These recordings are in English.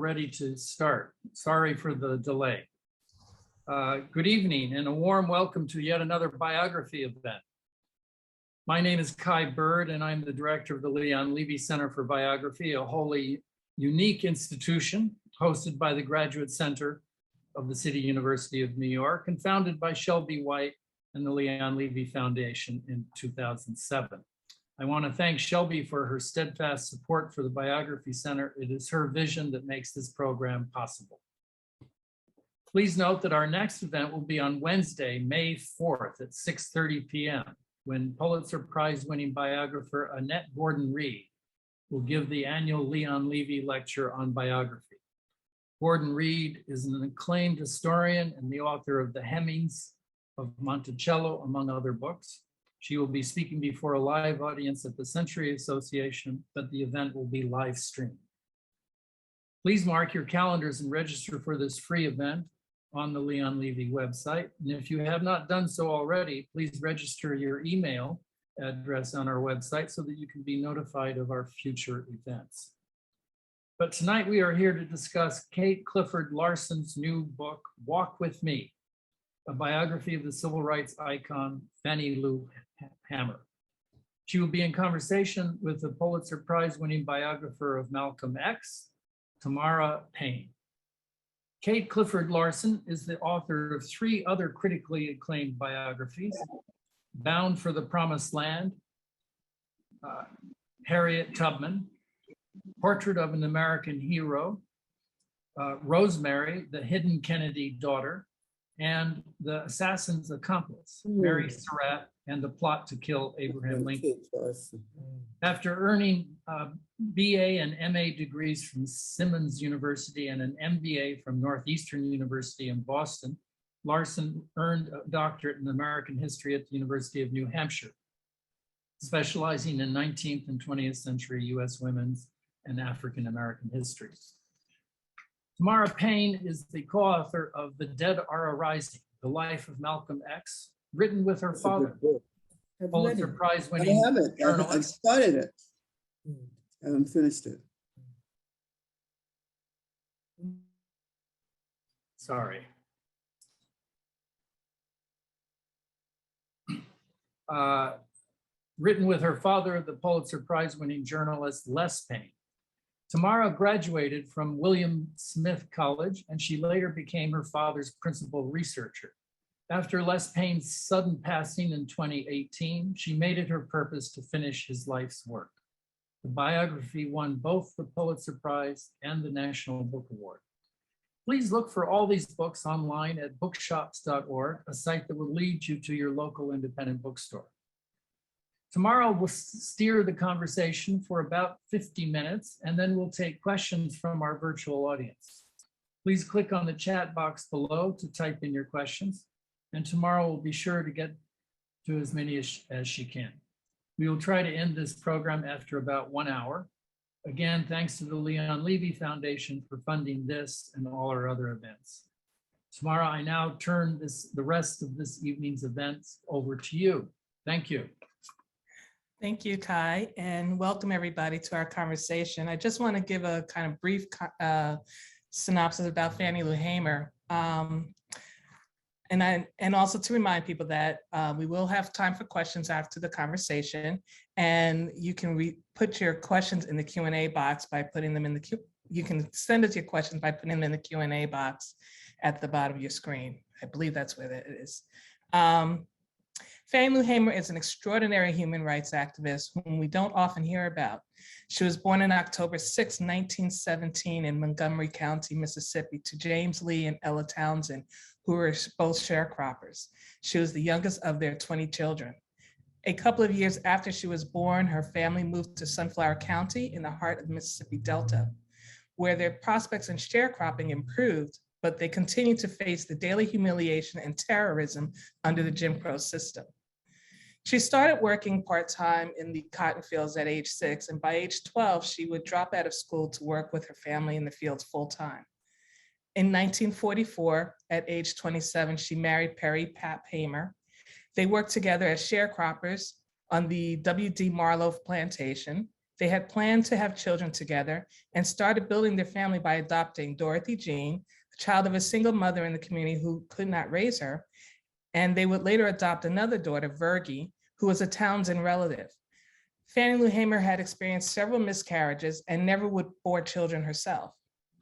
ready to start. Sorry for the delay. Good evening and a warm welcome to yet another biography event. My name is Kai Bird and I'm the director of the Leon Levy Center for Biography, a wholly unique institution hosted by the Graduate Center of the City University of New York and founded by Shelby White and the Leon Levy Foundation in 2007. I want to thank Shelby for her steadfast support for the Biography Center. It is her vision that makes this program possible. Please note that our next event will be on Wednesday, May 4th at 6:30 p.m. when Pulitzer Prize winning biographer Annette Gordon-Reed will give the annual Leon Levy Lecture on Biography. Gordon-Reed is an acclaimed historian and the author of The Hemings of Monticello, among other books. She will be speaking before a live audience at the Century Association, but the event will be live streamed. Please mark your calendars and register for this free event on the Leon Levy website. And if you have not done so already, please register your email address on our website so that you can be notified of our future events. But tonight we are here to discuss Kate Clifford Larson's new book, Walk With Me, a biography of the civil rights icon, Fannie Lou Hamer. She will be in conversation with the Pulitzer Prize winning biographer of Malcolm X, Tamara Payne. Kate Clifford Larson is the author of 3 other critically acclaimed biographies, Bound for the Promised Land, Harriet Tubman, Portrait of an American Hero, Rosemary, the Hidden Kennedy Daughter, and The Assassin's Accomplice, Mary Surratt, and The Plot to Kill Abraham Lincoln. After earning BA and MA degrees from Simmons University and an MBA from Northeastern University in Boston, Larson earned a doctorate in American history at the University of New Hampshire, specializing in 19th and 20th century US women's and African American history. Tamara Payne is the co-author of The Dead Are Arising, The Life of Malcolm X, written with her father, Pulitzer Prize winning journalist. I've started it. I haven't finished it. Sorry. Written with her father, the Pulitzer Prize winning journalist Les Payne. Tamara graduated from William Smith College, and she later became her father's principal researcher. After Les Payne's sudden passing in 2018, she made it her purpose to finish his life's work. The biography won both the Pulitzer Prize and the National Book Award. Please look for all these books online at bookshops.org, a site that will lead you to your local independent bookstore. Tomorrow we'll steer the conversation for about 50 minutes, and then we'll take questions from our virtual audience. Please click on the chat box below to type in your questions, and tomorrow we'll be sure to get to as many as she can. We will try to end this program after about 1 hour. Again, thanks to the Leon Levy Foundation for funding this and all our other events. Tamara, I now turn the rest of this evening's events over to you. Thank you. Thank you, Kai, and welcome everybody to our conversation. I just want to give a kind of brief synopsis about Fannie Lou Hamer. And also to remind people that we will have time for questions after the conversation, and you can put your questions in the Q&A box by putting them in the you can send us your questions by putting them in the Q&A box at the bottom of your screen. I believe that's where it is. Fannie Lou Hamer is an extraordinary human rights activist whom we don't often hear about. She was born on October 6, 1917 in Montgomery County, Mississippi, to James Lee and Ella Townsend, who were both sharecroppers. She was the youngest of their 20 children. A couple of years after she was born, her family moved to Sunflower County in the heart of the Mississippi Delta, where their prospects in sharecropping improved, but they continued to face the daily humiliation and terrorism under the Jim Crow system. She started working part-time in the cotton fields at age 6, and by age 12, she would drop out of school to work with her family in the fields full-time. In 1944, at age 27, she married Perry Pap Hamer. They worked together as sharecroppers on the W.D. Marlowe plantation. They had planned to have children together and started building their family by adopting Dorothy Jean, a child of a single mother in the community who could not raise her. And they would later adopt another daughter, Virgie, who was a Townsend relative. Fannie Lou Hamer had experienced several miscarriages and never would bore children herself.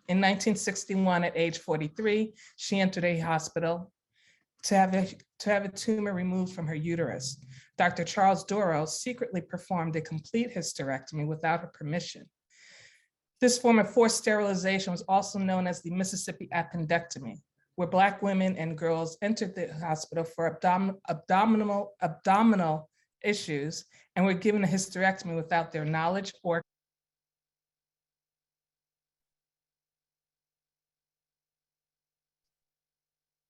In 1961, at age 43, she entered a hospital to have a tumor removed from her uterus. Dr. Charles Doro secretly performed a complete hysterectomy without her permission. This form of forced sterilization was also known as the Mississippi appendectomy, where Black women and girls entered the hospital for abdominal issues and were given a hysterectomy without their knowledge or.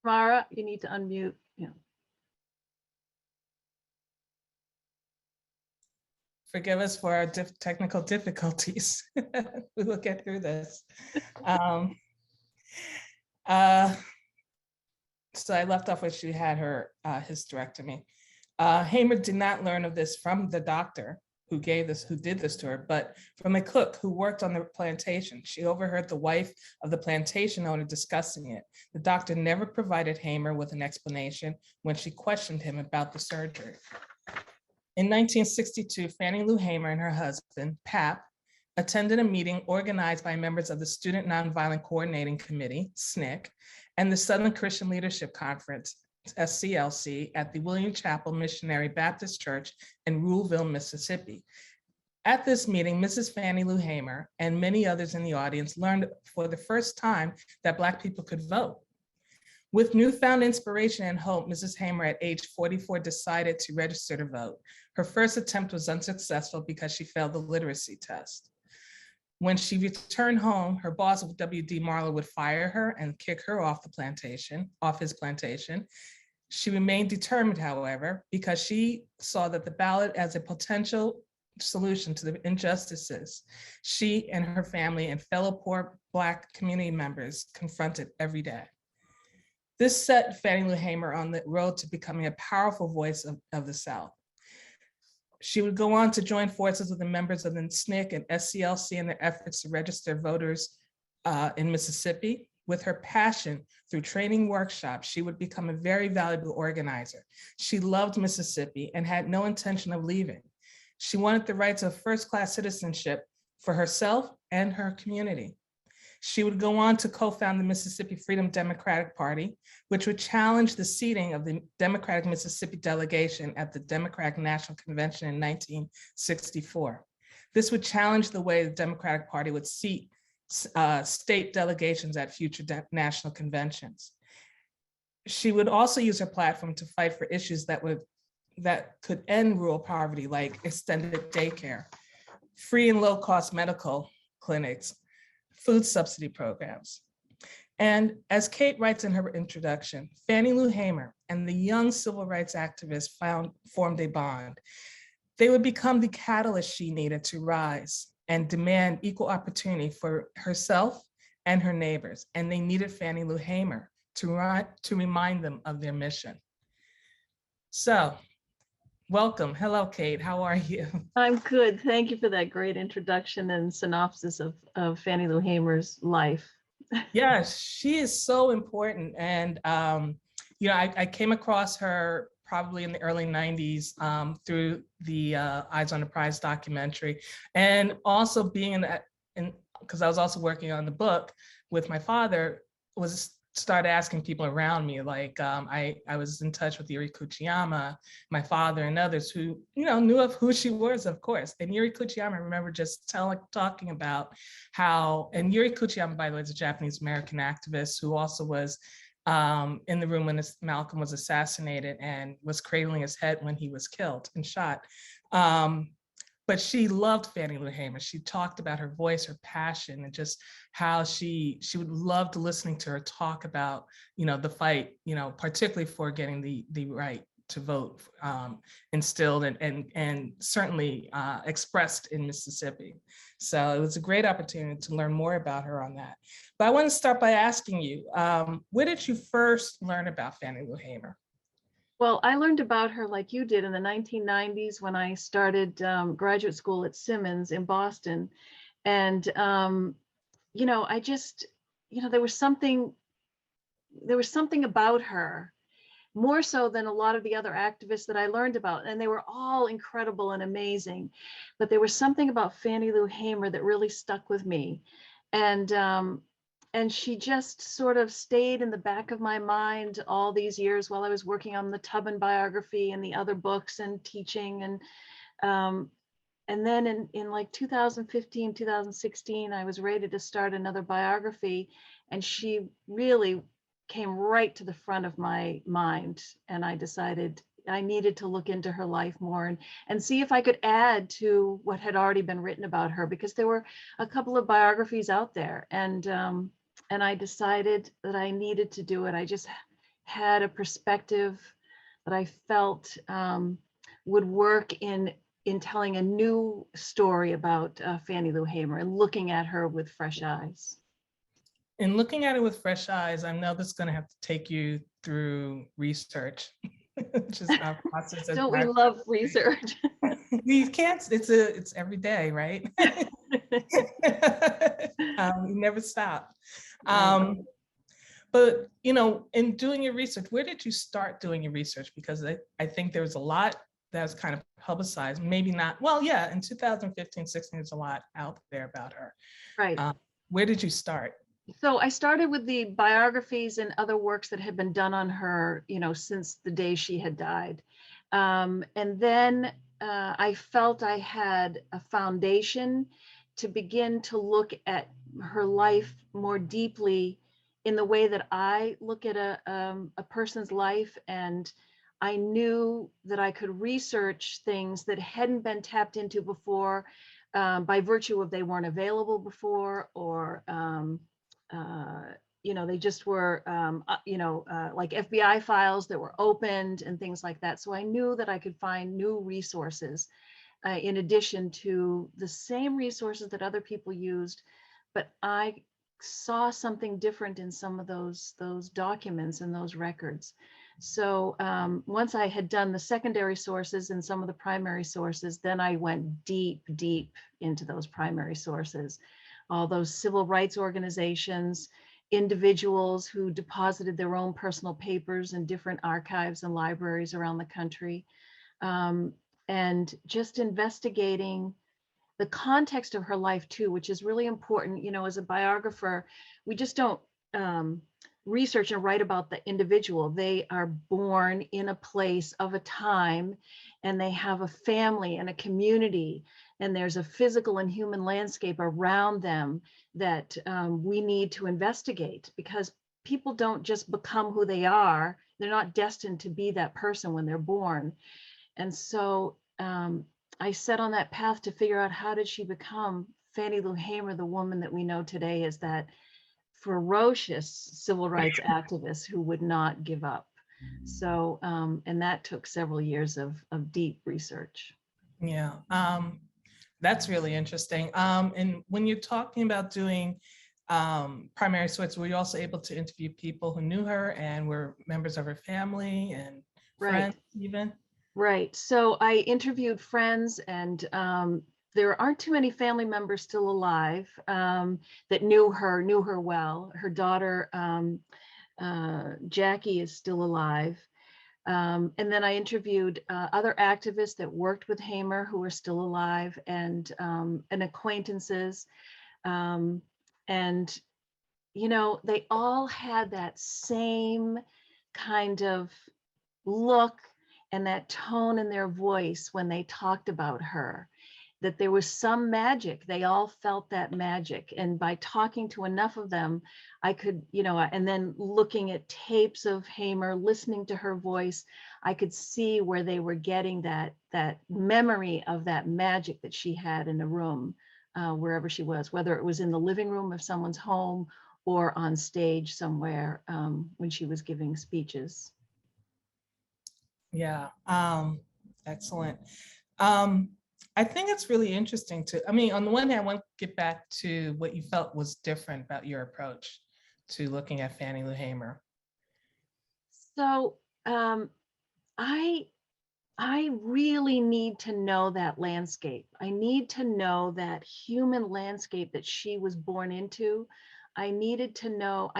Tamara, you need to unmute. Yeah. Forgive us for our technical difficulties. We will get through this. So I left off where she had her hysterectomy. Hamer did not learn of this from the doctor who did this to her, but from a cook who worked on the plantation. She overheard the wife of the plantation owner discussing it. The doctor never provided Hamer with an explanation when she questioned him about the surgery. In 1962, Fannie Lou Hamer and her husband, Pap, attended a meeting organized by members of the Student Nonviolent Coordinating Committee, SNCC, and the Southern Christian Leadership Conference, SCLC, at the William Chapel Missionary Baptist Church in Ruleville, Mississippi. At this meeting, Mrs. Fannie Lou Hamer and many others in the audience learned for the first time that Black people could vote. With newfound inspiration and hope, Mrs. Hamer at age 44 decided to register to vote. Her first attempt was unsuccessful because she failed the literacy test. When she returned home, her boss, W.D. Marlowe, would fire her and kick her off his plantation. She remained determined, however, because she saw that the ballot as a potential solution to the injustices she and her family and fellow poor Black community members confronted every day. This set Fannie Lou Hamer on the road to becoming a powerful voice of the South. She would go on to join forces with the members of the SNCC and SCLC in their efforts to register voters in Mississippi. With her passion through training workshops, she would become a very valuable organizer. She loved Mississippi and had no intention of leaving. She wanted the rights of first-class citizenship for herself and her community. She would go on to co-found the Mississippi Freedom Democratic Party, which would challenge the seating of the Democratic Mississippi delegation at the Democratic National Convention in 1964. This would challenge the way the Democratic Party would seat state delegations at future national conventions. She would also use her platform to fight for issues that could end rural poverty, like extended daycare, free and low-cost medical clinics, food subsidy programs. And as Kate writes in her introduction, Fannie Lou Hamer and the young civil rights activists formed a bond. They would become the catalyst she needed to rise and demand equal opportunity for herself and her neighbors. And they needed Fannie Lou Hamer to remind them of their mission. So, welcome. Hello, Kate. How are you? I'm good. Thank you for that great introduction and synopsis of Fannie Lou Hamer's life. Yes, she is so important. And, I came across her probably in the early 90s through the Eyes on the Prize documentary. And also being because I was also working on the book with my father, started asking people around me, like I was in touch with Yuri Kuchiyama, my father, and others who knew of who she was, of course. And Yuri Kuchiyama, I remember just talking about how, and Yuri Kuchiyama, by the way, is a Japanese American activist who also was in the room when Malcolm was assassinated and was cradling his head when he was killed and shot. But she loved Fannie Lou Hamer. She talked about her voice, her passion, and just how she would love to listening to her talk about, the fight, particularly for getting the right to vote, instilled and certainly expressed in Mississippi. So it was a great opportunity to learn more about her on that. But I want to start by asking you, where did you first learn about Fannie Lou Hamer? Well, I learned about her like you did in the 1990s when I started graduate school at Simmons in Boston. And, I just, there was something about her, more so than a lot of the other activists that I learned about. And they were all incredible and amazing. But there was something about Fannie Lou Hamer that really stuck with me. And, and she just sort of stayed in the back of my mind all these years while I was working on the Tubman biography and the other books and teaching. And then in like 2015, 2016, I was ready to start another biography, and she really came right to the front of my mind. And I decided I needed to look into her life more and see if I could add to what had already been written about her, because there were a couple of biographies out there. And I decided that I needed to do it. I just had a perspective that I felt would work in telling a new story about Fannie Lou Hamer and looking at her with fresh eyes. In looking at it with fresh eyes, I know this is going to have to take you through research, which is our process. Don't we love research? We can't, it's every day, right? You never stop. But, in doing your research, where did you start doing your research? Because I think there was a lot that was kind of publicized, maybe not, well, yeah, in 2015, 16, there's a lot out there about her. Right. Where did you start? So I started with the biographies and other works that had been done on her, since the day she had died. And then I felt I had a foundation to begin to look at her life more deeply in the way that I look at a person's life. And I knew that I could research things that hadn't been tapped into before by virtue of they weren't available before, or they just were, like FBI files that were opened and things like that. So I knew that I could find new resources in addition to the same resources that other people used, but I saw something different in some of those documents and those records. So once I had done the secondary sources and some of the primary sources, then I went deep into those primary sources. All those civil rights organizations, individuals who deposited their own personal papers in different archives and libraries around the country, and just investigating the context of her life too, which is really important. As a biographer, we just don't research and write about the individual. They are born in a place of a time, and they have a family and a community, and there's a physical and human landscape around them that we need to investigate, because people don't just become who they are. They're not destined to be that person when they're born. And so I set on that path to figure out, how did she become Fannie Lou Hamer, the woman that we know today as that ferocious civil rights activist who would not give up. So, and that took several years of deep research. Yeah, that's really interesting. And when you're talking about doing primary sources, were you also able to interview people who knew her and were members of her family and friends even? Right. So I interviewed friends, and there aren't too many family members still alive that knew her well. Her daughter, Jackie, is still alive. And then I interviewed other activists that worked with Hamer who are still alive, and acquaintances. And, they all had that same kind of look and that tone in their voice when they talked about her, that there was some magic. They all felt that magic. And by talking to enough of them, I could, and then looking at tapes of Hamer, listening to her voice, I could see where they were getting that memory of that magic that she had in a room, wherever she was, whether it was in the living room of someone's home or on stage somewhere when she was giving speeches. Yeah, excellent. I think it's really interesting on the one hand, I want to get back to what you felt was different about your approach to looking at Fannie Lou Hamer. So I really need to know that landscape. I need to know that human landscape that she was born into. I needed to know.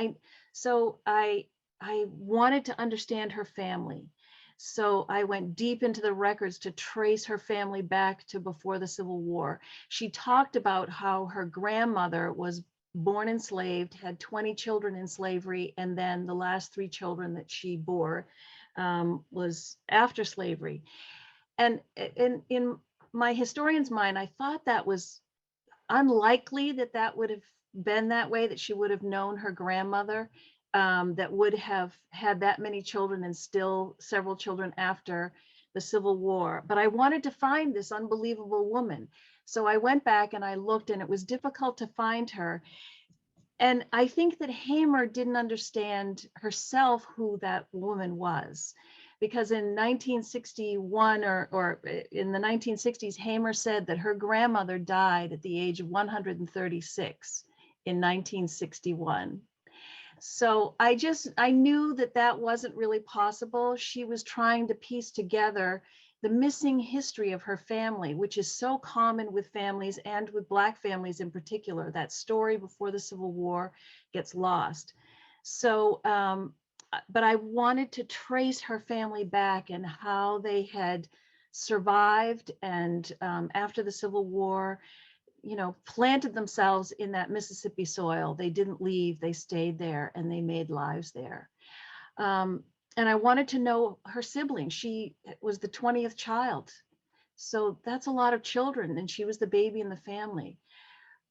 So I wanted to understand her family. So I went deep into the records to trace her family back to before the Civil War. She talked about how her grandmother was born enslaved, had 20 children in slavery, and then the last 3 children that she bore was after slavery. And in my historian's mind, I thought that was unlikely that that would have been that way, that she would have known her grandmother, that would have had that many children and still several children after the Civil War. But I wanted to find this unbelievable woman. So I went back and I looked, and it was difficult to find her. And I think that Hamer didn't understand herself who that woman was, because in 1961 or in the 1960s, Hamer said that her grandmother died at the age of 136 in 1961. So I knew that that wasn't really possible. She was trying to piece together the missing history of her family, which is so common with families and with Black families in particular. That story before the Civil War gets lost. So, but I wanted to trace her family back and how they had survived, and after the Civil War, planted themselves in that Mississippi soil. They didn't leave, they stayed there, and they made lives there. And I wanted to know her siblings. She was the 20th child. So that's a lot of children, and she was the baby in the family.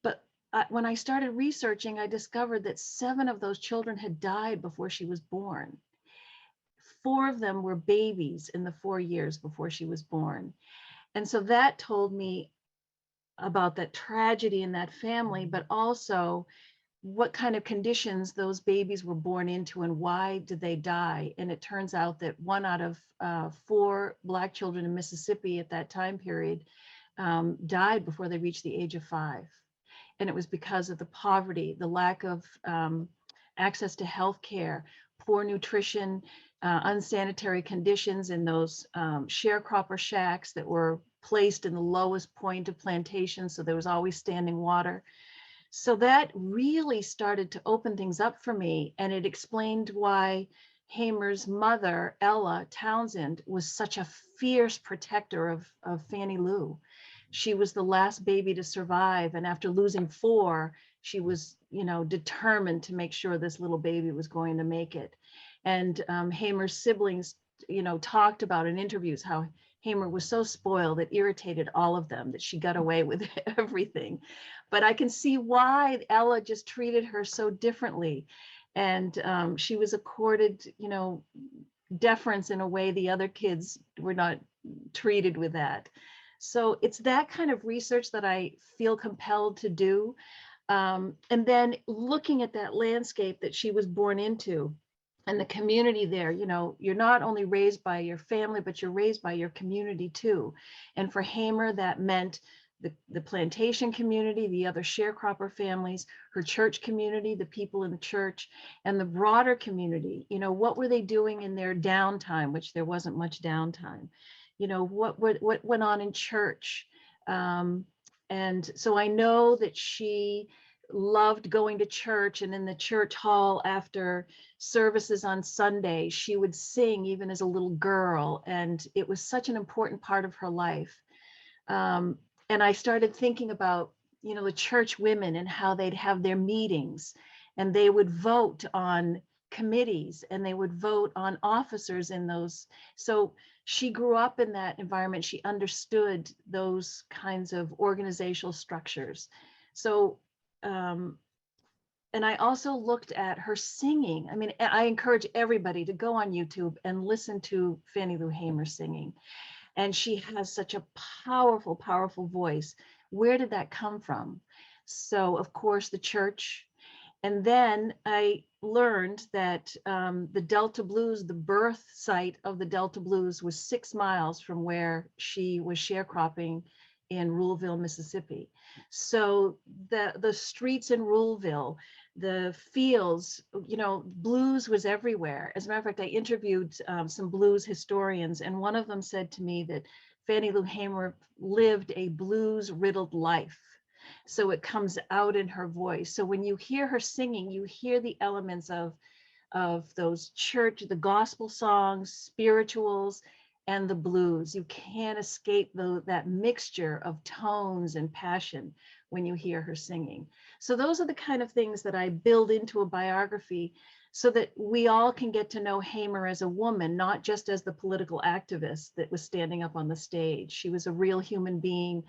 But when I started researching, I discovered that 7 of those children had died before she was born. 4 of them were babies in the 4 years before she was born. And so that told me about that tragedy in that family, but also what kind of conditions those babies were born into and why did they die. And it turns out that 1 out of 4 Black children in Mississippi at that time period died before they reached the age of 5. And it was because of the poverty, the lack of access to health care, poor nutrition, unsanitary conditions in those sharecropper shacks that were placed in the lowest point of plantation. So there was always standing water. So that really started to open things up for me. And it explained why Hamer's mother, Ella Townsend, was such a fierce protector of Fannie Lou. She was the last baby to survive. And after losing 4, she was, determined to make sure this little baby was going to make it. And Hamer's siblings, talked about in interviews how Hamer was so spoiled, it irritated all of them, that she got away with everything. But I can see why Ella just treated her so differently. And she was accorded, deference in a way the other kids were not treated with that. So it's that kind of research that I feel compelled to do. And then looking at that landscape that she was born into, and the community there, you're not only raised by your family, but you're raised by your community too. And for Hamer, that meant the plantation community, the other sharecropper families, her church community, the people in the church, and the broader community. What were they doing in their downtime, which there wasn't much downtime? What went on in church? And so I know that she loved going to church, and in the church hall after services on Sunday, she would sing even as a little girl. And it was such an important part of her life. And I started thinking about, the church women and how they'd have their meetings, and they would vote on committees, and they would vote on officers in those. So she grew up in that environment. She understood those kinds of organizational structures. So, and I also looked at her singing. I mean, I encourage everybody to go on YouTube and listen to Fannie Lou Hamer singing. And she has such a powerful, powerful voice. Where did that come from? So, of course, the church. And then I learned that the Delta Blues, the birth site of the Delta Blues, was 6 miles from where she was sharecropping in Ruleville, Mississippi. So the streets in Ruleville, the fields, blues was everywhere. As a matter of fact, I interviewed some blues historians, and one of them said to me that Fannie Lou Hamer lived a blues riddled life. So it comes out in her voice. So when you hear her singing, you hear the elements of those the gospel songs, spirituals, and the blues. You can't escape that mixture of tones and passion when you hear her singing. So those are the kind of things that I build into a biography so that we all can get to know Hamer as a woman, not just as the political activist that was standing up on the stage. She was a real human being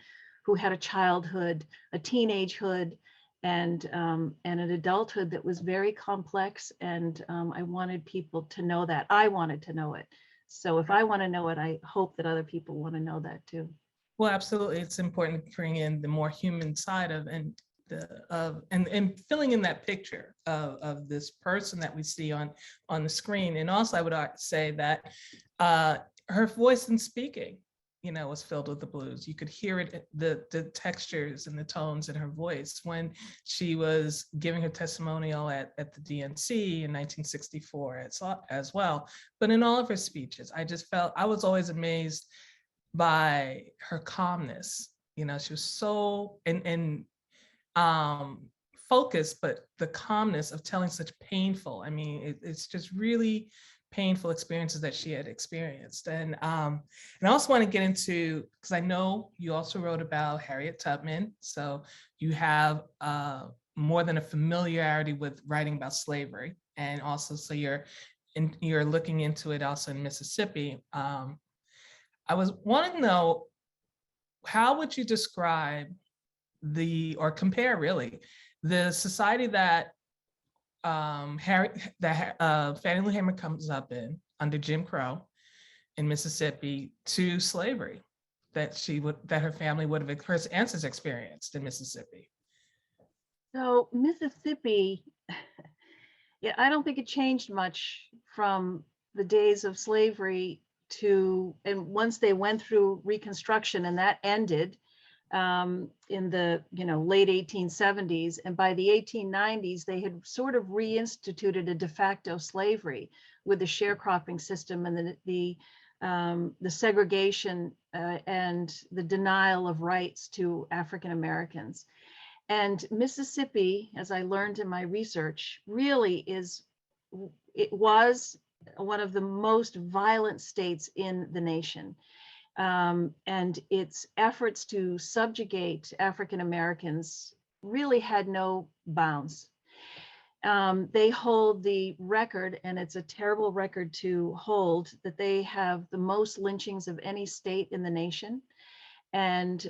who had a childhood, a teenagehood, and an adulthood that was very complex. And I wanted people to know that. I wanted to know it. So if I want to know it, I hope that other people want to know that too. Well, absolutely. It's important to bring in the more human side of and filling in that picture of this person that we see on the screen. And also, I would say that her voice in speaking, was filled with the blues. You could hear it, the textures and the tones in her voice when she was giving her testimonial at the DNC in 1964 as well. But in all of her speeches, I was always amazed by her calmness. She was so focused, but the calmness of telling such painful, it's just really painful experiences that she had experienced. And I also want to get into, because I know you also wrote about Harriet Tubman, so you have more than a familiarity with writing about slavery, and also so you're looking into it also in Mississippi. I wanting to know, how would you describe or compare really the society that Fannie Lou Hamer comes up in under Jim Crow in Mississippi to slavery that her family would have, her ancestors experienced in Mississippi? So Mississippi, yeah, I don't think it changed much from the days of slavery and once they went through Reconstruction and that ended in the late 1870s, and by the 1890s they had sort of reinstituted a de facto slavery with the sharecropping system and the segregation and the denial of rights to African Americans. And Mississippi, as I learned in my research, really was one of the most violent states in the nation. And its efforts to subjugate African Americans really had no bounds. They hold the record, and it's a terrible record to hold, that they have the most lynchings of any state in the nation. And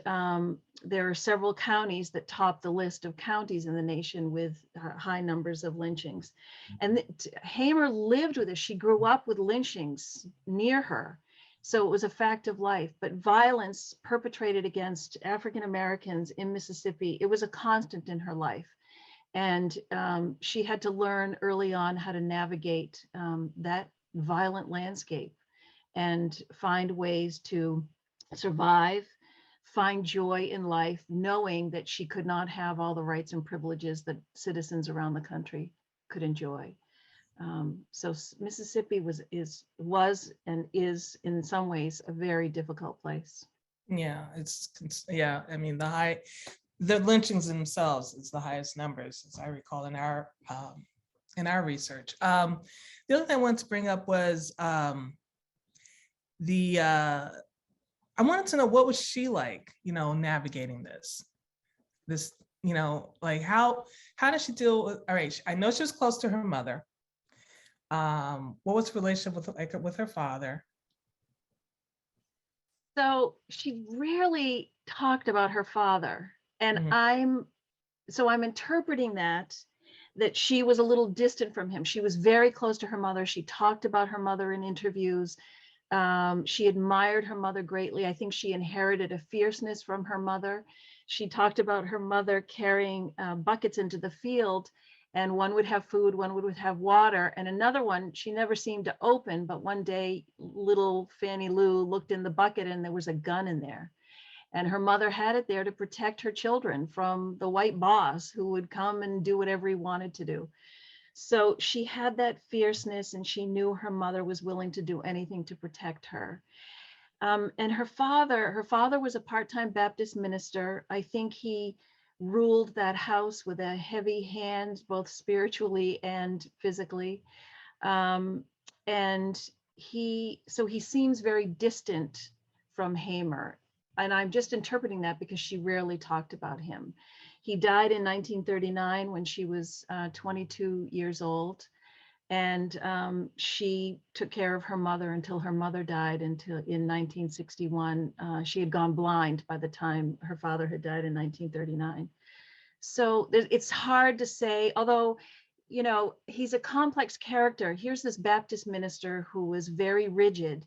there are several counties that top the list of counties in the nation with high numbers of lynchings. And Hamer lived with it. She grew up with lynchings near her. So it was a fact of life, but violence perpetrated against African Americans in Mississippi, it was a constant in her life. And she had to learn early on how to navigate that violent landscape and find ways to survive, find joy in life, knowing that she could not have all the rights and privileges that citizens around the country could enjoy. So Mississippi was and is in some ways a very difficult place. Yeah, I mean, the lynchings themselves is the highest numbers, as I recall, in our research. The other thing I wanted to bring up was I wanted to know, what was she like, navigating this, like how did she deal with, all right, I know she was close to her mother. What was the relationship with her father? So she rarely talked about her father. And Mm-hmm. I'm interpreting that she was a little distant from him. She was very close to her mother. She talked about her mother in interviews. She admired her mother greatly. I think she inherited a fierceness from her mother. She talked about her mother carrying buckets into the field, and one would have food, one would have water, and another one she never seemed to open. But one day, little Fannie Lou looked in the bucket and there was a gun in there. And her mother had it there to protect her children from the white boss who would come and do whatever he wanted to do. So she had that fierceness, and she knew her mother was willing to do anything to protect her. And her father was a part-time Baptist minister. I think he ruled that house with a heavy hand, both spiritually and physically. And he seems very distant from Hamer. And I'm just interpreting that because she rarely talked about him. He died in 1939 when she was 22 years old. And she took care of her mother until her mother died in 1961. She had gone blind by the time her father had died in 1939. So it's hard to say, although, you know, he's a complex character. Here's this Baptist minister who was very rigid.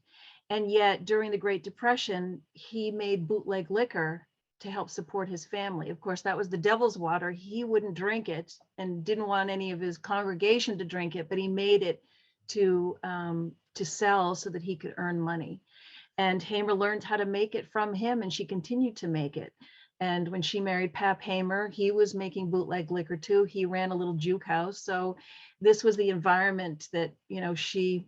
And yet during the Great Depression, he made bootleg liquor to help support his family. Of course, that was the devil's water. He wouldn't drink it and didn't want any of his congregation to drink it, but he made it to sell so that he could earn money. And Hamer learned how to make it from him, and she continued to make it. And when she married Pap Hamer, he was making bootleg liquor too. He ran a little juke house. So this was the environment that, you know, she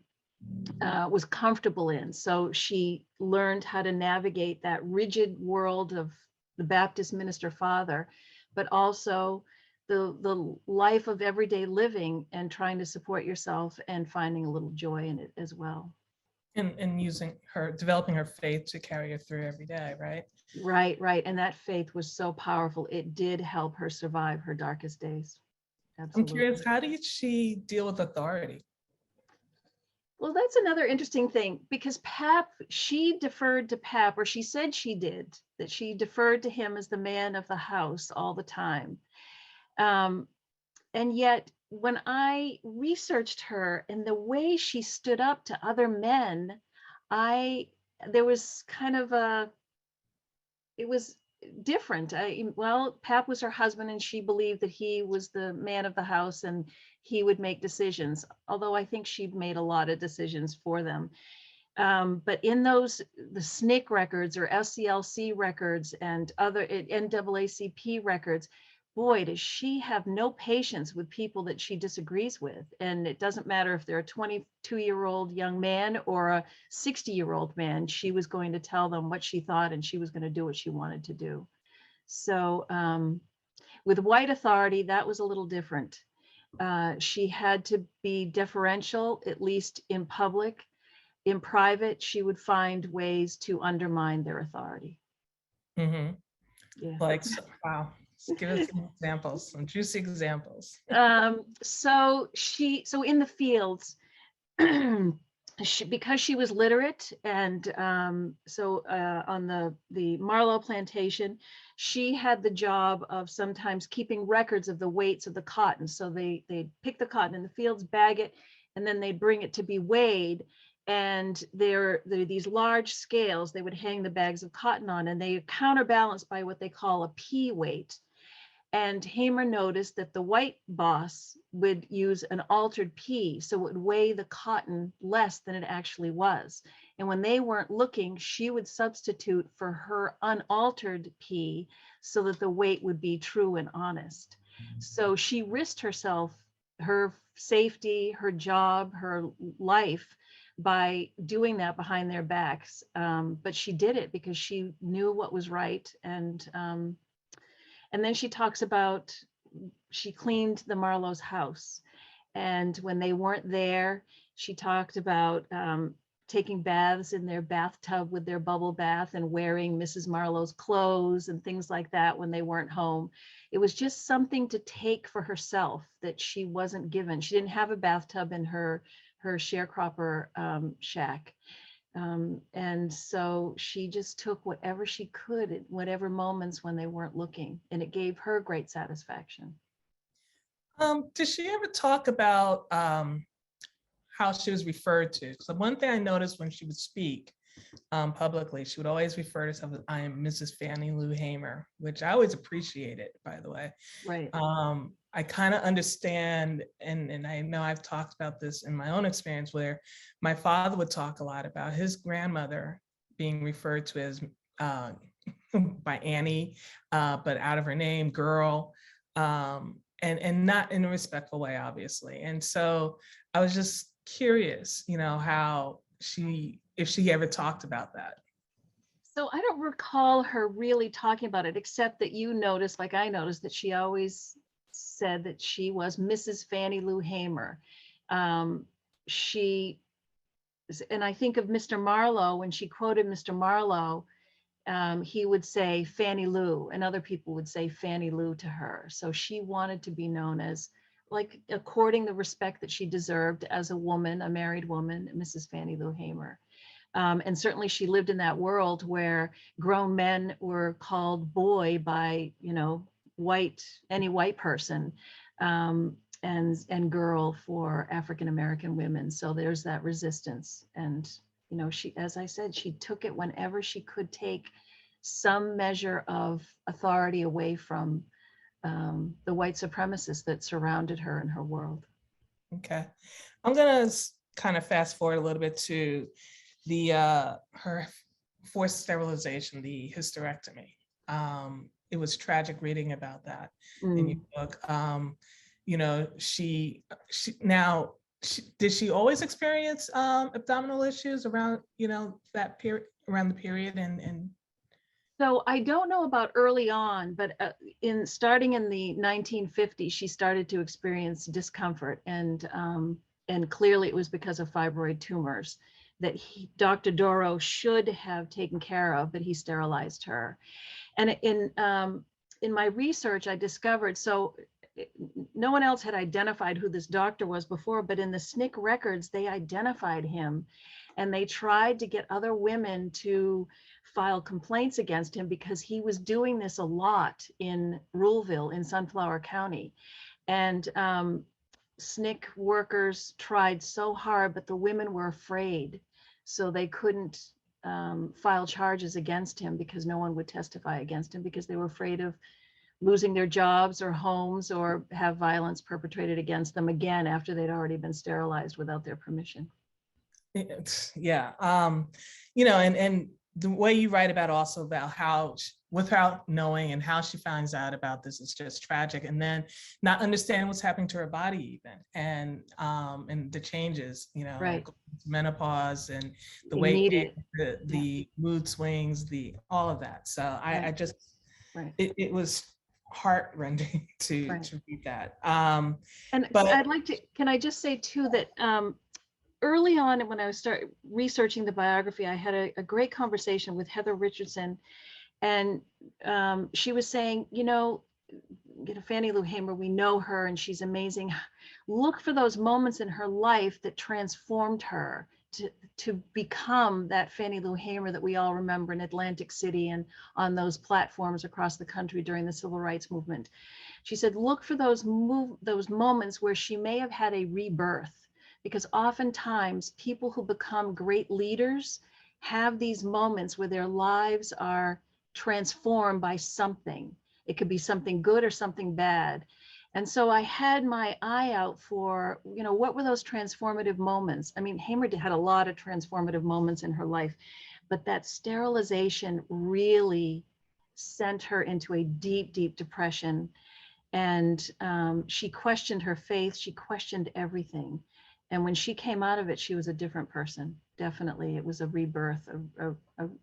was comfortable in. So she learned how to navigate that rigid world of the Baptist minister father, but also the life of everyday living and trying to support yourself and finding a little joy in it as well. And developing her faith to carry her through every day, right? Right. And that faith was so powerful. It did help her survive her darkest days. Absolutely. I'm curious, how did she deal with authority? Well, that's another interesting thing, because she deferred to Pap, or she said she did, that she deferred to him as the man of the house all the time. And yet when I researched her and the way she stood up to other men, there was kind of it was different. Pap was her husband, and she believed that he was the man of the house and he would make decisions, although I think she'd made a lot of decisions for them. But in the SNCC records or SCLC records and other NAACP records, boy, does she have no patience with people that she disagrees with. And it doesn't matter if they're a 22-year-old young man or a 60-year-old man, she was going to tell them what she thought, and she was going to do what she wanted to do. So with white authority, that was a little different. She had to be deferential, at least in public. In private, she would find ways to undermine their authority. Mm-hmm. Yeah. Wow. Give us some examples, some juicy examples. So in the fields, because she was literate, and on the Marlowe plantation, she had the job of sometimes keeping records of the weights of the cotton. So they pick the cotton in the fields, bag it, and then they'd bring it to be weighed. And there are these large scales they would hang the bags of cotton on, and they are counterbalanced by what they call a P weight. And Hamer noticed that the white boss would use an altered P, so it would weigh the cotton less than it actually was. And when they weren't looking, she would substitute for her unaltered P so that the weight would be true and honest. So she risked herself, her safety, her job, her life, by doing that behind their backs. But she did it because she knew what was right. And then she talks about, she cleaned the Marlowe's house. And when they weren't there, she talked about taking baths in their bathtub with their bubble bath and wearing Mrs. Marlowe's clothes and things like that when they weren't home. It was just something to take for herself that she wasn't given. She didn't have a bathtub in her sharecropper shack. And so she just took whatever she could at whatever moments when they weren't looking, and it gave her great satisfaction. Did she ever talk about how she was referred to? So one thing I noticed when she would speak publicly, she would always refer to herself as, "I am Mrs. Fannie Lou Hamer," which I always appreciated, by the way. Right. I kind of understand, and I know I've talked about this in my own experience, where my father would talk a lot about his grandmother being referred to as by Annie, but out of her name, girl, and not in a respectful way, obviously. And so I was just curious, how if she ever talked about that. So I don't recall her really talking about it, except that you noticed, like I noticed, that she always said that she was Mrs. Fannie Lou Hamer. She, and I think of Mr. Marlowe, when she quoted Mr. Marlowe, he would say Fannie Lou, and other people would say Fannie Lou to her. So she wanted to be known as, like, according the respect that she deserved as a woman, a married woman, Mrs. Fannie Lou Hamer. And certainly she lived in that world where grown men were called boy by, any white person, and girl for African-American women. So there's that resistance. And, she, as I said, she took it whenever she could take some measure of authority away from the white supremacists that surrounded her in her world. Okay. I'm gonna kind of fast forward a little bit to her forced sterilization, the hysterectomy. It was tragic reading about that in your book. Did she always experience abdominal issues around, that period, around the period? And so I don't know about early on, but starting in the 1950s, she started to experience discomfort, and clearly it was because of fibroid tumors that Dr. Doro should have taken care of, but he sterilized her. And in my research, I discovered, so no one else had identified who this doctor was before, but in the SNCC records, they identified him, and they tried to get other women to file complaints against him because he was doing this a lot in Ruleville in Sunflower County. And SNCC workers tried so hard, but the women were afraid. So they couldn't file charges against him because no one would testify against him because they were afraid of losing their jobs or homes or have violence perpetrated against them again after they'd already been sterilized without their permission. Yeah. And the way you write about also about how, without knowing, and how she finds out about this is just tragic, and then not understanding what's happening to her body even, and the changes, Right. menopause and the Immediate. weight, the mood swings, all of that. So I just, right. It was heart-rending to read that. But I'd like to, can I just say too that early on when I was researching the biography, I had a great conversation with Heather Richardson, and she was saying, Fannie Lou Hamer, we know her and she's amazing. Look for those moments in her life that transformed her to become that Fannie Lou Hamer that we all remember in Atlantic City and on those platforms across the country during the civil rights movement. She said, look for those moments where she may have had a rebirth, because oftentimes people who become great leaders have these moments where their lives are transformed by something. It could be something good or something bad. And so I had my eye out for, what were those transformative moments? I mean, Hamer had a lot of transformative moments in her life, but that sterilization really sent her into a deep, deep depression. And she questioned her faith. She questioned everything. And when she came out of it, she was a different person. Definitely, it was a rebirth,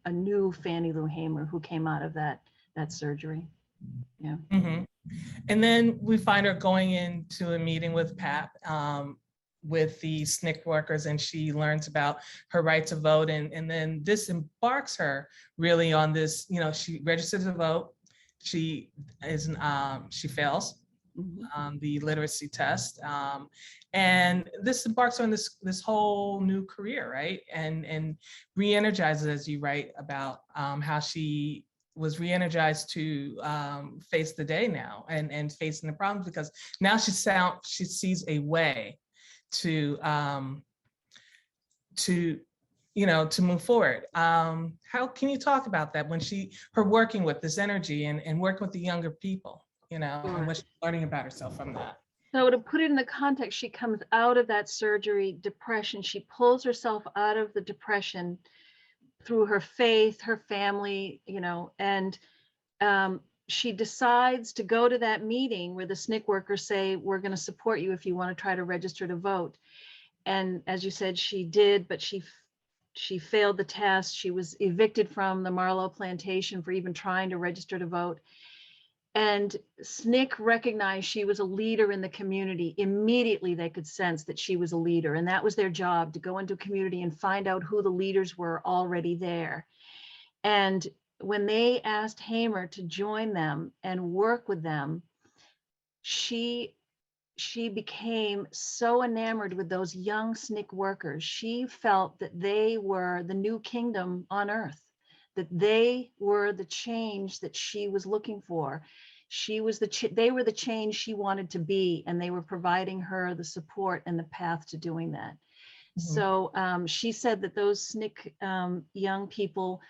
a new Fannie Lou Hamer who came out of that surgery. Yeah. Mm-hmm. And then we find her going into a meeting with PAP, with the SNCC workers, and she learns about her right to vote. And then this embarks her really on this, she registers to vote. She fails the literacy test. And this embarks on this whole new career, right? And re-energizes, as you write about, how she was re-energized to face the day now and facing the problems, because now she sees a way to move forward. How can you talk about that when her working with this energy and working with the younger people, and what she's learning about herself from that? So to put it in the context, she comes out of that surgery, depression, she pulls herself out of the depression, through her faith, her family, and she decides to go to that meeting where the SNCC workers say, we're going to support you if you want to try to register to vote. And as you said, she did, but she failed the test. She was evicted from the Marlowe plantation for even trying to register to vote. And SNCC recognized she was a leader in the community. Immediately, they could sense that she was a leader. And that was their job, to go into a community and find out who the leaders were already there. And when they asked Hamer to join them and work with them, she became so enamored with those young SNCC workers. She felt that they were the new kingdom on earth, that they were the change that she was looking for. They were the change she wanted to be, and they were providing her the support and the path to doing that. So she said that those SNCC young people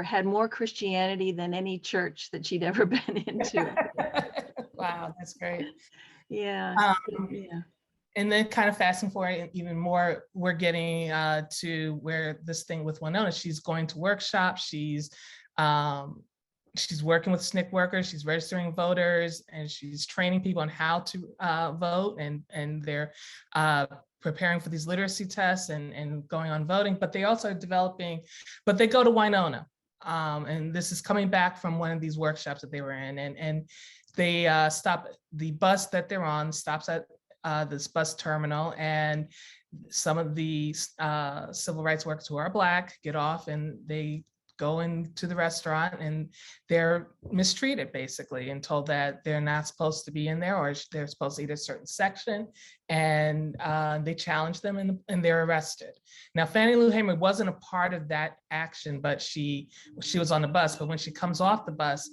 had more Christianity than any church that she'd ever been into. Wow, that's great. Yeah. Yeah. And then kind of fasting forward even more, we're getting to where this thing with Winona, she's going to workshops, she's working with SNCC workers, she's registering voters, and she's training people on how to vote, and they're preparing for these literacy tests and going on voting, but they also are but they go to Winona. And this is coming back from one of these workshops that they were in, and they stop, the bus that they're on stops at this bus terminal, and some of the civil rights workers who are Black get off and they go into the restaurant, and they're mistreated basically and told that they're not supposed to be in there, or they're supposed to eat a certain section, and they challenge them and they're arrested. Now, Fannie Lou Hamer wasn't a part of that action, but she was on the bus. But when she comes off the bus,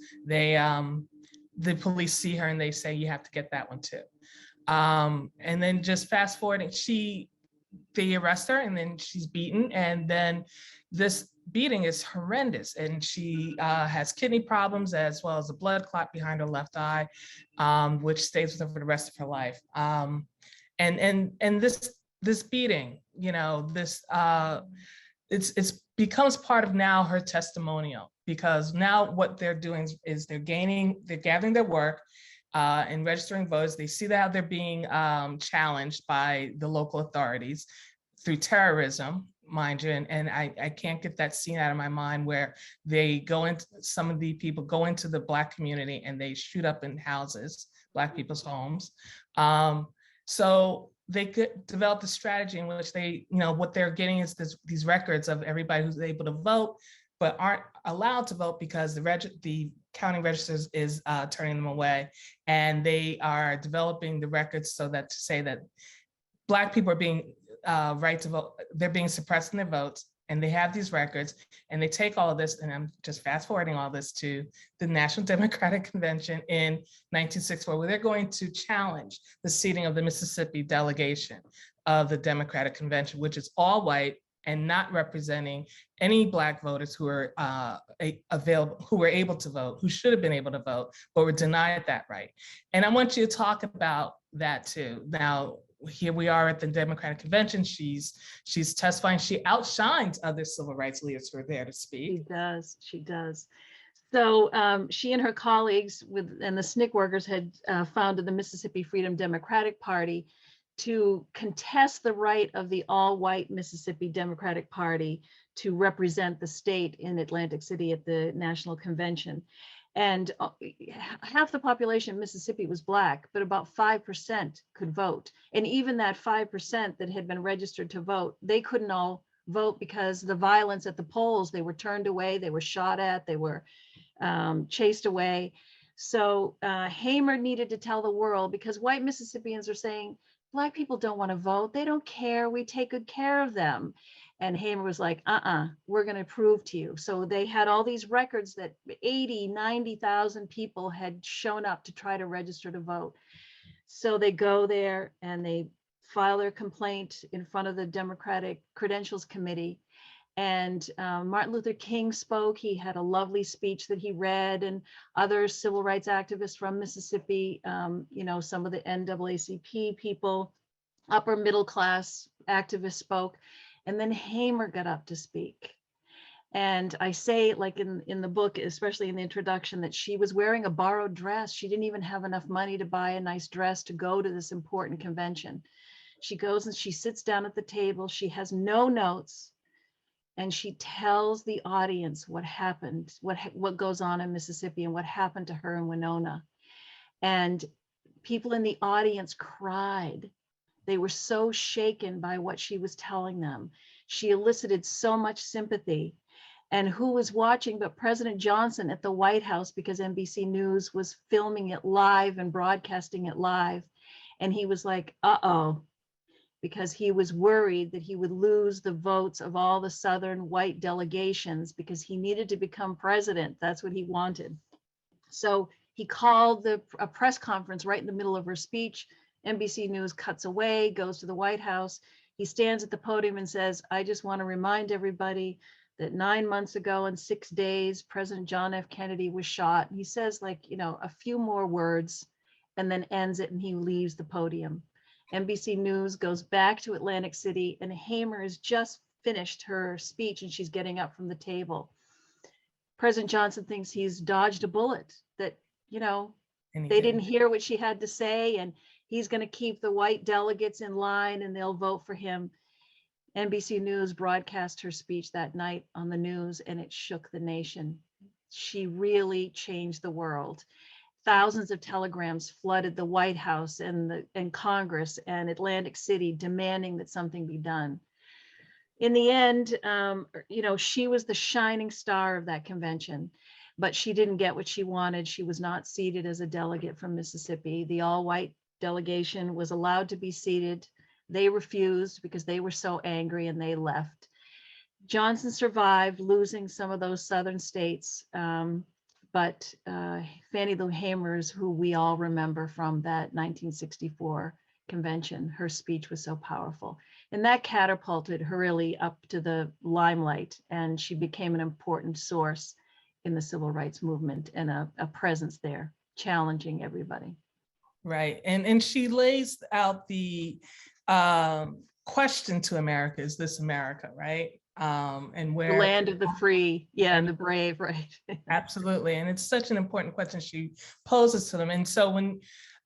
the police see her and they say, you have to get that one too. And then just fast forwarding, they arrest her and then she's beaten. And then this beating is horrendous. And she has kidney problems as well as a blood clot behind her left eye, which stays with her for the rest of her life. And this beating, it's becomes part of now her testimonial, because now what they're doing is they're gathering their work and registering voters. They see that they're being challenged by the local authorities through terrorism, mind you, and I can't get that scene out of my mind where some of the people go into the Black community and they shoot up in houses, Black people's homes. So they could develop a strategy in which what they're getting is these records of everybody who's able to vote, but aren't allowed to vote because the county registers is turning them away. And they are developing the records so that to say that Black people are being right to vote, they're being suppressed in their votes, and they have these records, and they take all of this, and I'm just fast forwarding all this to the National Democratic Convention in 1964, where they're going to challenge the seating of the Mississippi delegation of the Democratic Convention, which is all white and not representing any Black voters who are available, who were able to vote, who should have been able to vote, but were denied that right. And I want you to talk about that too. Now, here we are at the Democratic Convention. She's testifying. She outshines other civil rights leaders who are there to speak. She does. So she and her colleagues and the SNCC workers had founded the Mississippi Freedom Democratic Party to contest the right of the all-white Mississippi Democratic Party to represent the state in Atlantic City at the National Convention. And half the population of Mississippi was Black, but about 5% could vote. And even that 5% that had been registered to vote, they couldn't all vote because the violence at the polls, they were turned away, they were shot at, they were chased away. So Hamer needed to tell the world, because white Mississippians are saying, Black people don't want to vote, they don't care, we take good care of them. And Hamer was like, we're going to prove to you. So they had all these records that 80, 90,000 people had shown up to try to register to vote. So they go there and they file their complaint in front of the Democratic Credentials Committee. And Martin Luther King spoke. He had a lovely speech that he read, and other civil rights activists from Mississippi, some of the NAACP people, upper middle class activists spoke. And then Hamer got up to speak. And I say, like in the book, especially in the introduction, that she was wearing a borrowed dress. She didn't even have enough money to buy a nice dress to go to this important convention. She goes and she sits down at the table. She has no notes. And she tells the audience what happened, what goes on in Mississippi and what happened to her in Winona. And people in the audience cried. They were so shaken by what she was telling them. She elicited so much sympathy. And who was watching but President Johnson at the White House, because NBC News was filming it live and broadcasting it live. And he was like, uh-oh, because he was worried that he would lose the votes of all the Southern white delegations because he needed to become president. That's what he wanted. So he called a press conference right in the middle of her speech. NBC News cuts away, goes to the White House. He stands at the podium and says, I just want to remind everybody that 9 months ago and 6 days, President John F. Kennedy was shot. He says, like, a few more words and then ends it, and he leaves the podium. NBC News goes back to Atlantic City, and Hamer has just finished her speech and she's getting up from the table. President Johnson thinks he's dodged a bullet, that, they didn't hear what she had to say, and he's going to keep the white delegates in line and they'll vote for him. NBC News broadcast her speech that night on the news, and it shook the nation. She really changed the world. Thousands of telegrams flooded the White House and Congress and Atlantic City demanding that something be done. In the end, she was the shining star of that convention, but she didn't get what she wanted. She was not seated as a delegate from Mississippi. The all-white delegation was allowed to be seated. They refused because they were so angry, and they left. Johnson survived, losing some of those southern states. But Fannie Lou Hamer, who we all remember from that 1964 convention, her speech was so powerful. And that catapulted her really up to the limelight, and she became an important source in the civil rights movement and a presence there, challenging everybody. Right, and she lays out the question to America, is this America, right? And where the land of the free, and the brave, right? Absolutely, and it's such an important question she poses to them. And so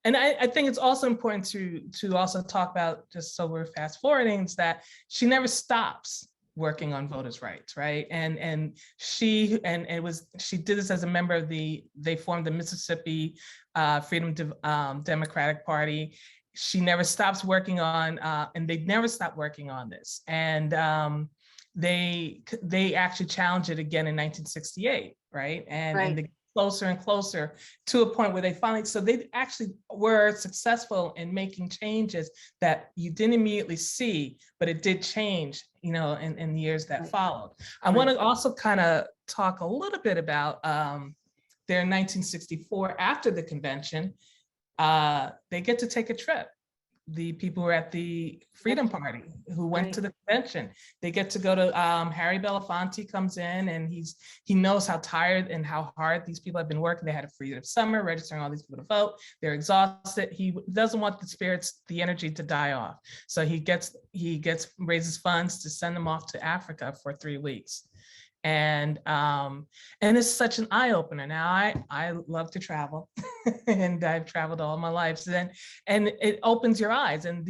I think it's also important to also talk about, just so we're fast forwarding, is that she never stops working on voters' rights, right? And she did this as a member of they formed the Mississippi Freedom Democratic Party. She never stops working on, and they never stopped working on this. And they actually challenged it again in 1968, right? And they get closer and closer to a point where they finally, so they actually were successful in making changes that you didn't immediately see, but it did change, in the years that followed. I want to also kind of talk a little bit about their 1964, after the convention, they get to take a trip. The people who were at the Freedom Party who went to the convention, they get to go to, Harry Belafonte comes in, and he knows how tired and how hard these people have been working. They had a freedom summer, registering all these people to vote. They're exhausted. He doesn't want the energy to die off. So he raises funds to send them off to Africa for 3 weeks. And it's such an eye-opener. Now I love to travel and I've traveled all my life. And it opens your eyes, and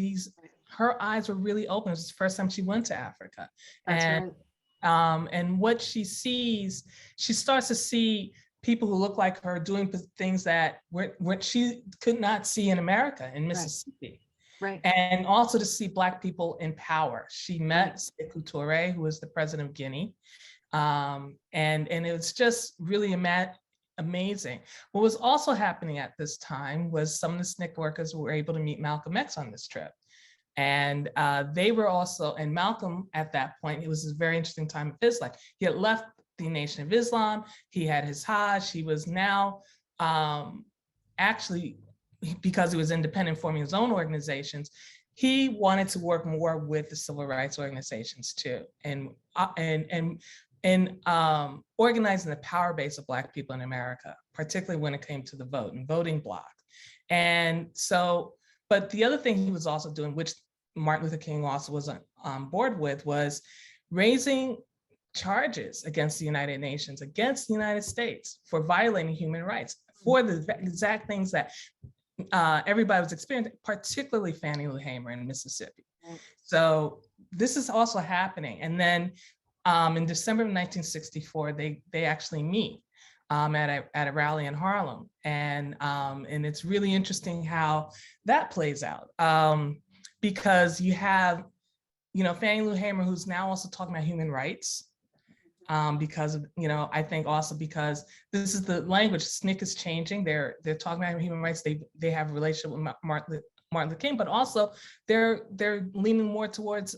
her eyes were really open. It was the first time she went to Africa. That's right. And what she sees, she starts to see people who look like her doing things that what she could not see in America, in Mississippi. Right. And also to see Black people in power. She met Sekou Touré, who was the president of Guinea. And it was just really amazing. What was also happening at this time was some of the SNCC workers were able to meet Malcolm X on this trip. And they were also, and Malcolm at that point, it was a very interesting time of his life. He had left the Nation of Islam, he had his Hajj, he was now actually, because he was independent, forming his own organizations, he wanted to work more with the civil rights organizations too, and organizing the power base of Black people in America, particularly when it came to the vote and voting bloc. And so, but the other thing he was also doing, which Martin Luther King also was on board with, was raising charges against the United Nations, against the United States for violating human rights, for the exact things that everybody was experiencing, particularly Fannie Lou Hamer in Mississippi. So this is also happening. And then in December of 1964, they actually meet at a rally in Harlem. And it's really interesting how that plays out, because you have, Fannie Lou Hamer, who's now also talking about human rights, because of, I think also because this is the language. SNCC is changing. They're talking about human rights. They have a relationship with Martin Luther King, but also they're leaning more towards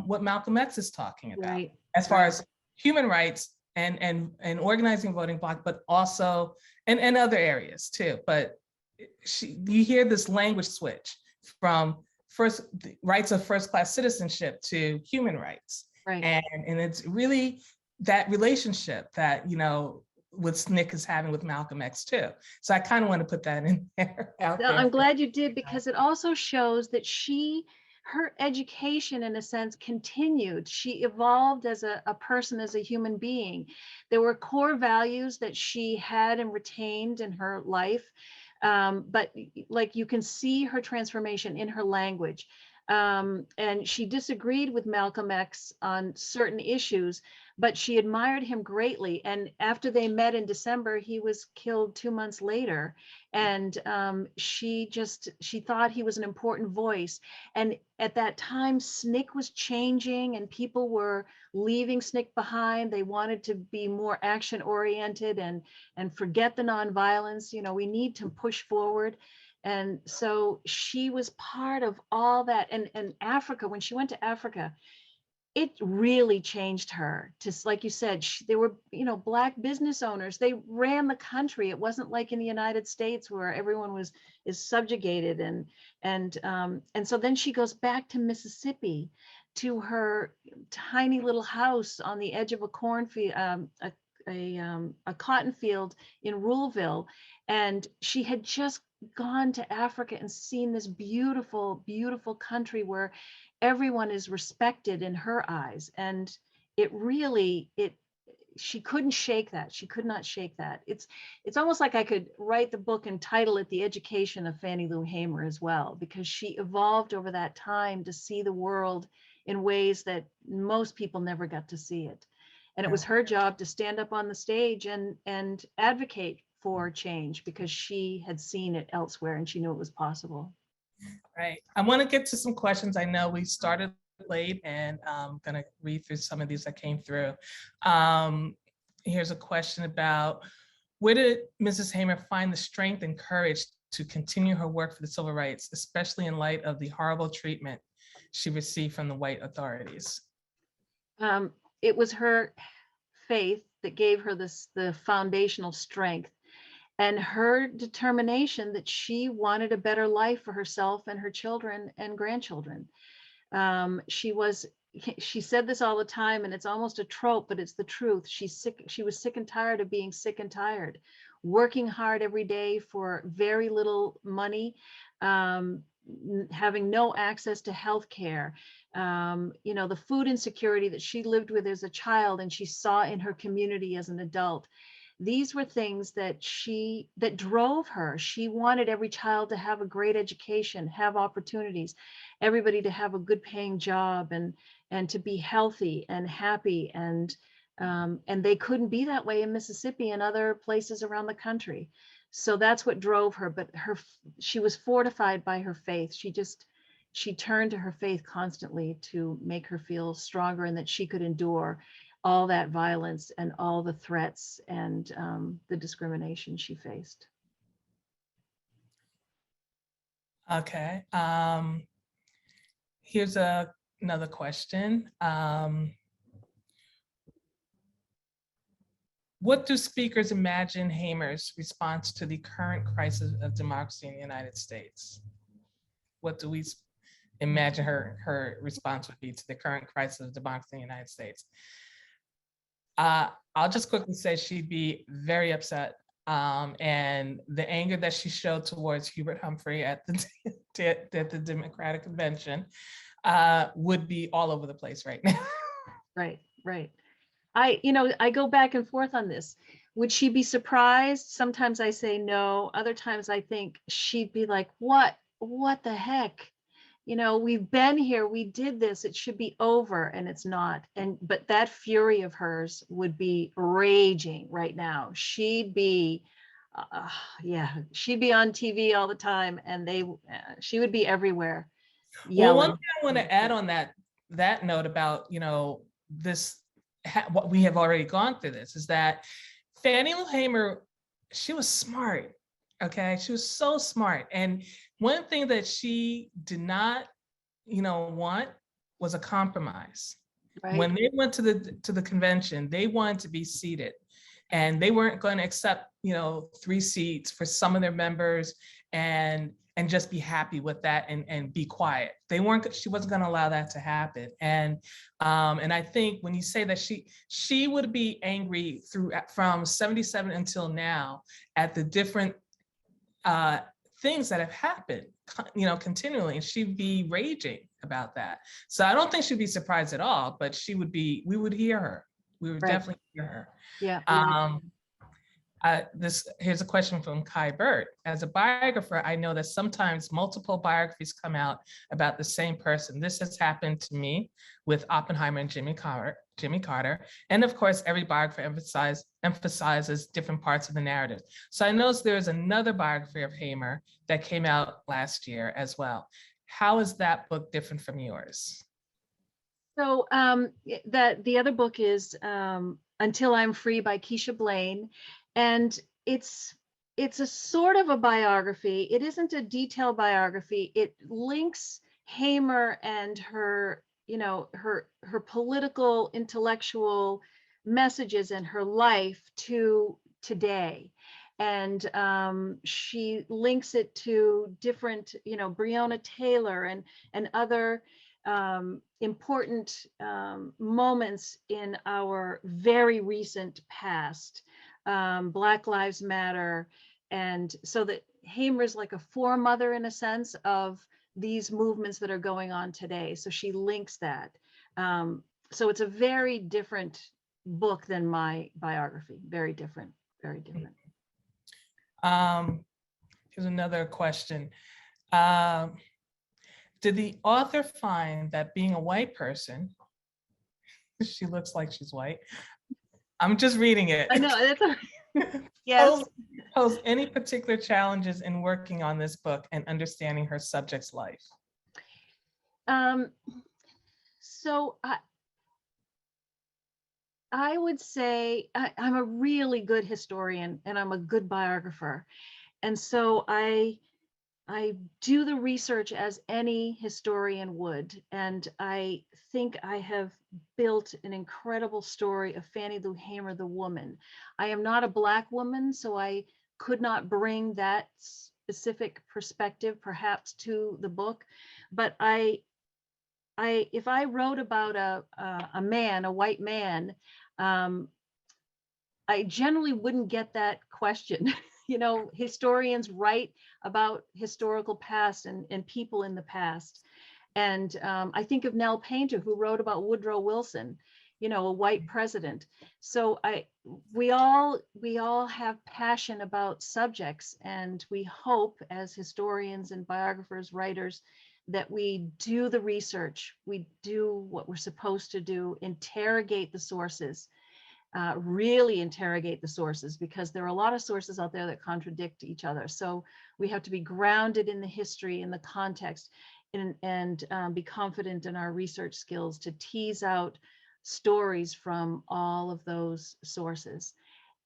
what Malcolm X is talking about, Right. as far as human rights and organizing voting bloc, but also and other areas too. But you hear this language switch from rights of first-class citizenship to human rights, Right. and it's really that relationship that what SNCC is having with Malcolm X too. So I kind of want to put that in there. I'm glad you did, because it also shows that her education, in a sense, continued. She evolved as a person, as a human being. There were core values that she had and retained in her life. But like, you can see her transformation in her language. And she disagreed with Malcolm X on certain issues, but she admired him greatly. And after they met in December, he was killed 2 months later. And she thought he was an important voice. And at that time, SNCC was changing and people were leaving SNCC behind. They wanted to be more action oriented and forget the nonviolence. We need to push forward. And so she was part of all that. And Africa, when she went to Africa, it really changed her. Just like you said, they were, Black business owners. They ran the country. It wasn't like in the United States where everyone is subjugated. And so then she goes back to Mississippi, to her tiny little house on the edge of a cornfield, a cotton field in Ruleville. And she had just gone to Africa and seen this beautiful, beautiful country where everyone is respected in her eyes. And she couldn't shake that. She could not shake that. It's almost like I could write the book and title it The Education of Fannie Lou Hamer as well, because she evolved over that time to see the world in ways that most people never got to see it. And it was her job to stand up on the stage and advocate for change, because she had seen it elsewhere and she knew it was possible. Right. I want to get to some questions. I know we started late, and I'm going to read through some of these that came through. Here's a question about, where did Mrs. Hamer find the strength and courage to continue her work for the civil rights, especially in light of the horrible treatment she received from the white authorities? It was her faith that gave her the foundational strength, and her determination that she wanted a better life for herself and her children and grandchildren. She said this all the time, and it's almost a trope, but it's the truth. She was sick and tired of being sick and tired, working hard every day for very little money, having no access to health care, the food insecurity that she lived with as a child and she saw in her community as an adult. These were things that drove her. She wanted every child to have a great education, have opportunities, everybody to have a good paying job and to be healthy and happy. And they couldn't be that way in Mississippi and other places around the country. So that's what drove her. But she was fortified by her faith. She turned to her faith constantly to make her feel stronger, and that she could endure all that violence and all the threats and the discrimination she faced. Okay. Here's another question. What do speakers imagine Hamer's response to the current crisis of democracy in the United States? What do we imagine her response would be to the current crisis of democracy in the United States? I'll just quickly say she'd be very upset. And the anger that she showed towards Hubert Humphrey at the Democratic Convention would be all over the place right now. Right. I go back and forth on this. Would she be surprised? Sometimes I say no. Other times I think she'd be like, what the heck? We've been here, we did this, it should be over, and it's not. But that fury of hers would be raging right now. She'd be, she'd be on TV all the time, and she would be everywhere Well, one yelling. thing I want to add on that note about, this, what we have already gone through this, is that Fannie Lou Hamer, she was smart. Okay, she was so smart. And one thing that she did not, want was a compromise. Right. When they went to the convention, they wanted to be seated, and they weren't going to accept, 3 seats for some of their members and just be happy with that and be quiet. She wasn't going to allow that to happen. And I think when you say that she would be angry from 77 until now at the different things that have happened, continually, and she'd be raging about that. So I don't think she'd be surprised at all, but we would hear her. We would definitely hear her. Yeah. Here's a question from Kai Bird. As a biographer, I know that sometimes multiple biographies come out about the same person. This has happened to me with Oppenheimer and Jimmy Carter. And of course, every biographer emphasizes different parts of the narrative. So I noticed there's another biography of Hamer that came out last year as well. How is that book different from yours? So the other book is Until I'm Free by Keisha Blaine. And it's a sort of a biography. It isn't a detailed biography. It links Hamer and her, her political, intellectual messages and her life to today. And she links it to different, Breonna Taylor and other important moments in our very recent past. Black Lives Matter. And so that Hamer's like a foremother in a sense of these movements that are going on today. So she links that. So it's a very different book than my biography. Very different, very different. Here's another question. Did the author find that being a white person, she looks like she's white, I'm just reading it. I know, that's yes. Pose any particular challenges in working on this book and understanding her subject's life? So I would say I'm a really good historian and I'm a good biographer. And so I do the research as any historian would. And I think I have built an incredible story of Fannie Lou Hamer, the woman. I am not a Black woman, so I could not bring that specific perspective perhaps to the book. But if I wrote about a man, a white man, I generally wouldn't get that question. Historians write about historical past and people in the past. And I think of Nell Painter, who wrote about Woodrow Wilson, a white president. So we all have passion about subjects, and we hope as historians and biographers, writers, that we do the research, we do what we're supposed to do, interrogate the sources, really interrogate the sources, because there are a lot of sources out there that contradict each other. So we have to be grounded in the history, in the context, and be confident in our research skills to tease out stories from all of those sources.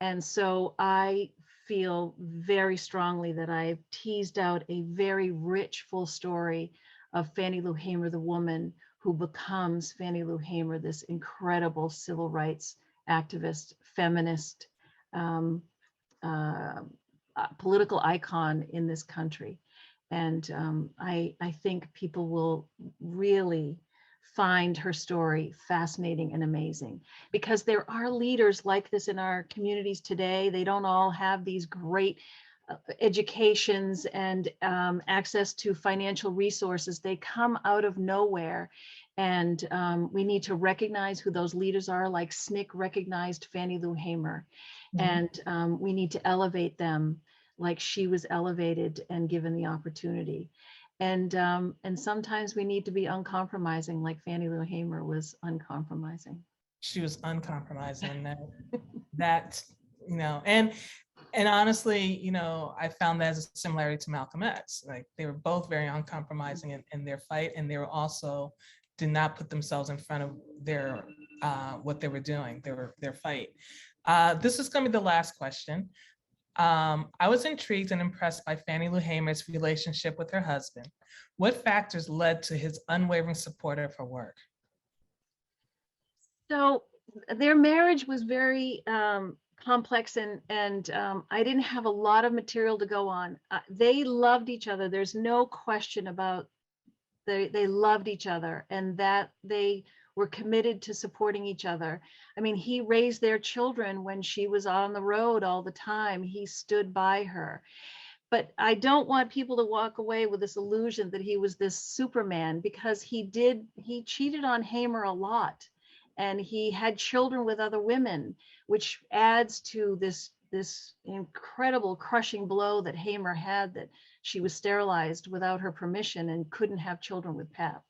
And so I feel very strongly that I've teased out a very rich, full story of Fannie Lou Hamer, the woman who becomes Fannie Lou Hamer, this incredible civil rights activist, feminist, political icon in this country. And I think people will really find her story fascinating and amazing, because there are leaders like this in our communities today. They don't all have these great educations and access to financial resources. They come out of nowhere And we need to recognize who those leaders are, like SNCC recognized Fannie Lou Hamer. Mhm. And we need to elevate them like she was elevated and given the opportunity. And sometimes we need to be uncompromising, like Fannie Lou Hamer was uncompromising. She was uncompromising in that, you know, and honestly, you know, I found that as a similarity to Malcolm X. Like they were both very uncompromising in their fight, and they were also did not put themselves in front of their what they were doing, their fight. This is going to be the last question. I was intrigued and impressed by Fannie Lou Hamer's relationship with her husband. What factors led to his unwavering support of her work? So their marriage was very complex, and I didn't have a lot of material to go on. They loved each other. There's no question about they loved each other, and that they were committed to supporting each other. I mean, he raised their children when she was on the road all the time. He stood by her. But I don't want people to walk away with this illusion that he was this Superman, because he cheated on Hamer a lot, and he had children with other women, which adds to this incredible crushing blow that Hamer had, that she was sterilized without her permission and couldn't have children with Pap.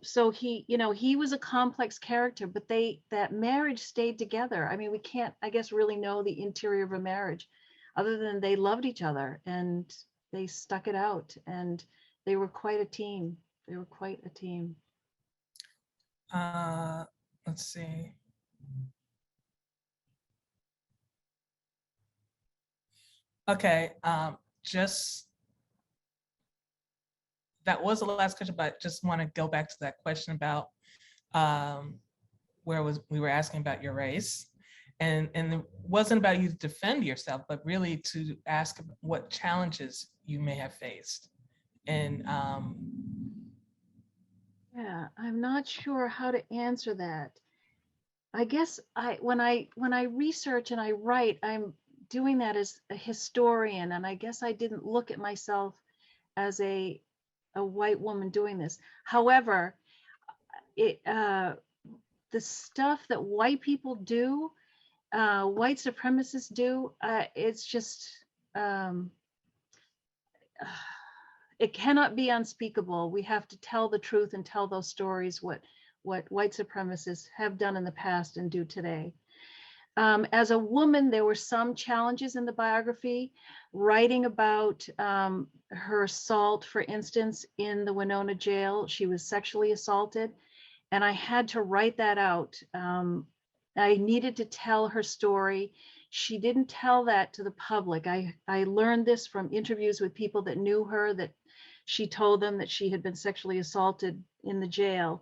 So he was a complex character, but that marriage stayed together. I mean, we can't, I guess, really know the interior of a marriage, other than they loved each other and they stuck it out, and they were quite a team. They were quite a team. Let's see. Okay, just that was the last question, but just want to go back to that question about we were asking about your race, and it wasn't about you to defend yourself, but really to ask what challenges you may have faced. And yeah, I'm not sure how to answer that. I guess when I research and I write, I'm doing that as a historian, and I guess I didn't look at myself as a white woman doing this. However, the stuff that white people do, white supremacists do, it's just it cannot be unspeakable. We have to tell the truth and tell those stories, what white supremacists have done in the past and do today. As a woman, there were some challenges in the biography, writing about her assault, for instance, in the Winona jail. She was sexually assaulted, and I had to write that out. I needed to tell her story. She didn't tell that to the public. I learned this from interviews with people that knew her, that she told them that she had been sexually assaulted in the jail.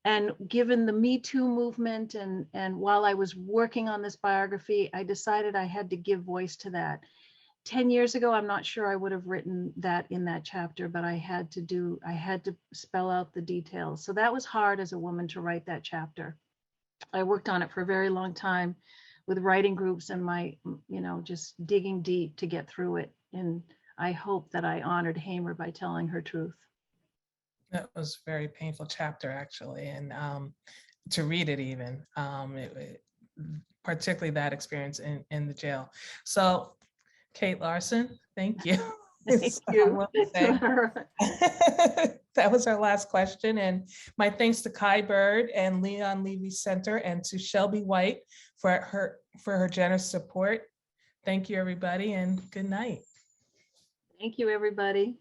And given the Me Too movement, and while I was working on this biography, I decided I had to give voice to that. 10 years ago, I'm not sure I would have written that in that chapter, but I had to spell out the details. So that was hard as a woman to write that chapter. I worked on it for a very long time with writing groups and just digging deep to get through it. And I hope that I honored Hamer by telling her truth. that was a very painful chapter, actually, and to read it even, particularly that experience in the jail. So, Kate Larson, thank you. Thank you. That was our last question. And my thanks to Kai Bird and Leon Levy Center, and to Shelby White for her generous support. Thank you, everybody, and good night. Thank you, everybody.